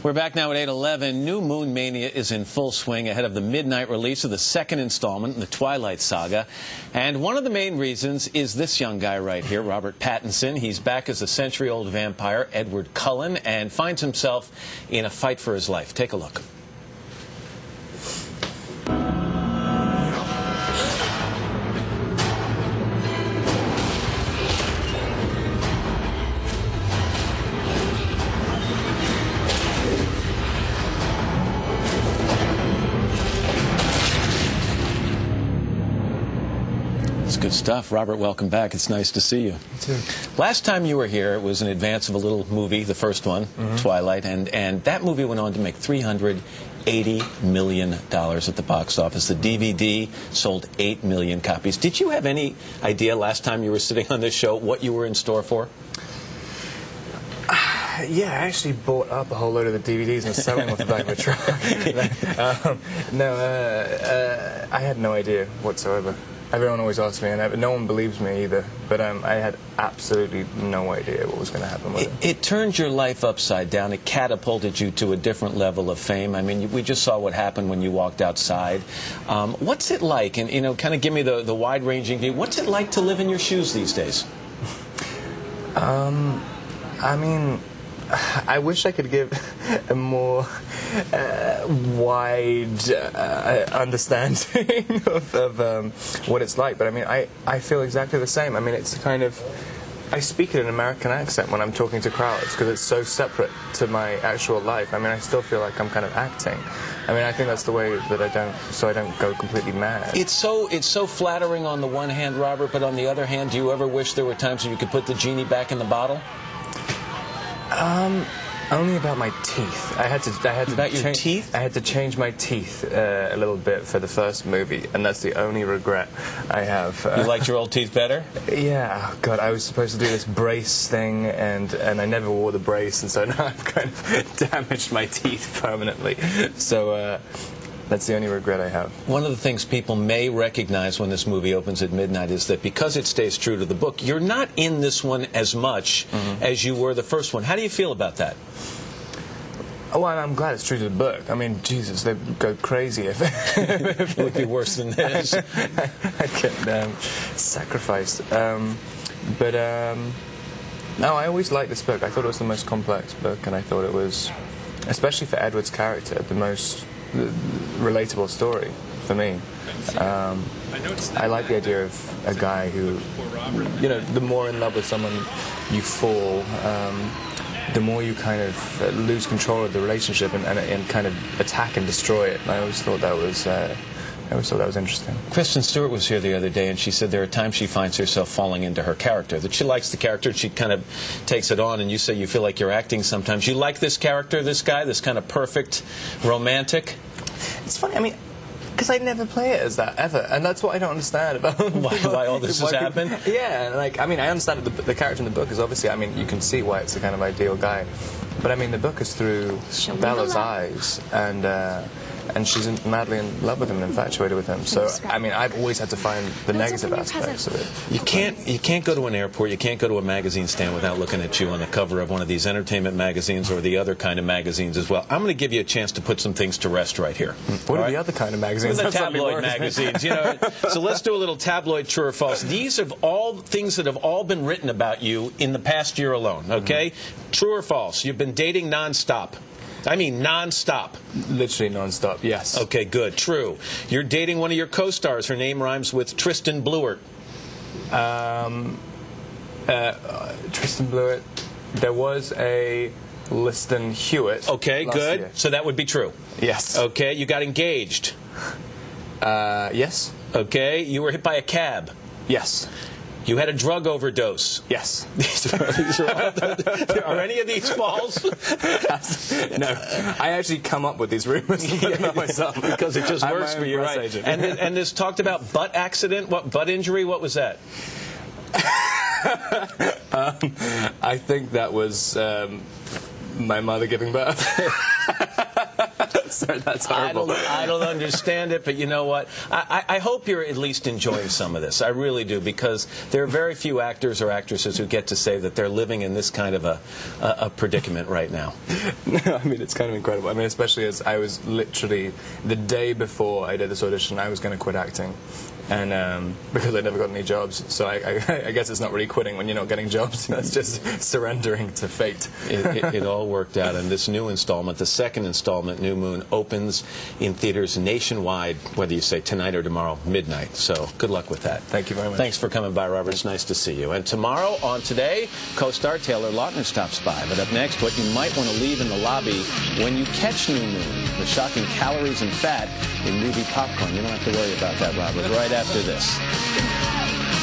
We're back now at 8:11. New Moon Mania is in full swing ahead of the midnight release of the second installment in the Twilight Saga. And one of the main reasons is this young guy right here, Robert Pattinson. He's back as a century-old vampire, Edward Cullen, and finds himself in a fight for his life. Take a look. Good stuff. Robert, welcome back. It's nice to see you. You too. Last time you were here, it was in advance of a little movie, the first one, Twilight, and that movie went on to make $380 million at the box office. The DVD sold 8 million copies. Did you have any idea last time you were sitting on this show what you were in store for? Yeah, I actually bought up a whole load of the DVDs and selling them off the back of a truck. I had no idea whatsoever. Everyone always asks me, and no one believes me either. But I had absolutely no idea what was going to happen with it. It turned your life upside down. It catapulted you to a different level of fame. I mean, we just saw what happened when you walked outside. What's it like? And, you know, kind of give me the wide-ranging view. What's it like to live in your shoes these days? I mean, I wish I could give a more wide understanding of what it's like, but I mean, I feel exactly the same. I mean, it's kind of, I speak in an American accent when I'm talking to crowds because it's so separate to my actual life. I mean, I still feel like I'm kind of acting. I mean, I think that's the way that I don't go completely mad. It's so flattering on the one hand, Robert, but on the other hand, do you ever wish there were times when you could put the genie back in the bottle? Only about my teeth. I had to about your teeth? I had to change my teeth a little bit for the first movie, and that's the only regret I have. You liked your old teeth better? Yeah. Oh God, I was supposed to do this brace thing, and I never wore the brace, and so now I've kind of damaged my teeth permanently. So that's the only regret I have. One of the things people may recognize when this movie opens at midnight is that because it stays true to the book, you're not in this one as much as you were the first one. How do you feel about that? Oh, well, I'm glad it's true to the book. I mean, Jesus, they'd go crazy if it would be worse than this. I'd get sacrificed. No, I always liked this book. I thought it was the most complex book, and I thought it was, especially for Edward's character, the most relatable story for me. I like the idea of a guy who, you know, the more in love with someone you fall, the more you kind of lose control of the relationship and kind of attack and destroy it. And I always thought that was interesting. Kristen Stewart was here the other day, and she said there are times she finds herself falling into her character, that she likes the character, and she kind of takes it on, and you say you feel like you're acting sometimes. You like this character, this guy, this kind of perfect romantic? It's funny, I mean, because I never play it as that, ever, and that's what I don't understand about why all this has happened? Yeah, like, I mean, I understand the character in the book is obviously, I mean, you can see why it's the kind of ideal guy, but I mean, the book is through Bella's eyes, and she's madly in love with him and infatuated with him. So, I mean, I've always had to find the negative aspects of it. You can't go to an airport, you can't go to a magazine stand without looking at you on the cover of one of these entertainment magazines or the other kind of magazines as well. I'm going to give you a chance to put some things to rest right here. What are the other kind of magazines? The tabloid magazines, you know. So let's do a little tabloid true or false. These are all things that have all been written about you in the past year alone, okay? True or false? You've been dating nonstop. I mean non-stop. Literally non-stop, yes. Okay, good. True. You're dating one of your co-stars. Her name rhymes with Tristan Blewett. Tristan Blewett. There was a Liston Hewitt. Okay, good. Year. So that would be true. Yes. Okay, you got engaged. Yes. Okay, you were hit by a cab. Yes. You had a drug overdose. Yes. Are any of these false? No. I actually come up with these rumors and put them out myself. Because it just works for you, right? And this talked about butt accident, butt injury, what was that? I think that was my mother giving birth. Sorry, that's horrible. I don't understand it, but you know what? I hope you're at least enjoying some of this. I really do, because there are very few actors or actresses who get to say that they're living in this kind of a predicament right now. No, I mean, it's kind of incredible. I mean, especially as I was literally, the day before I did this audition, I was going to quit acting. And because I never got any jobs, so I guess it's not really quitting when you're not getting jobs. That's just surrendering to fate. It all worked out, and this new installment, the second installment, New Moon, opens in theaters nationwide, whether you say tonight or tomorrow, midnight. So good luck with that. Thank you very much. Thanks for coming by, Robert. It's nice to see you. And tomorrow on Today, co-star Taylor Lautner stops by. But up next, what you might want to leave in the lobby when you catch New Moon, the shocking calories and fat in movie popcorn. You don't have to worry about that, Robert. Right after this.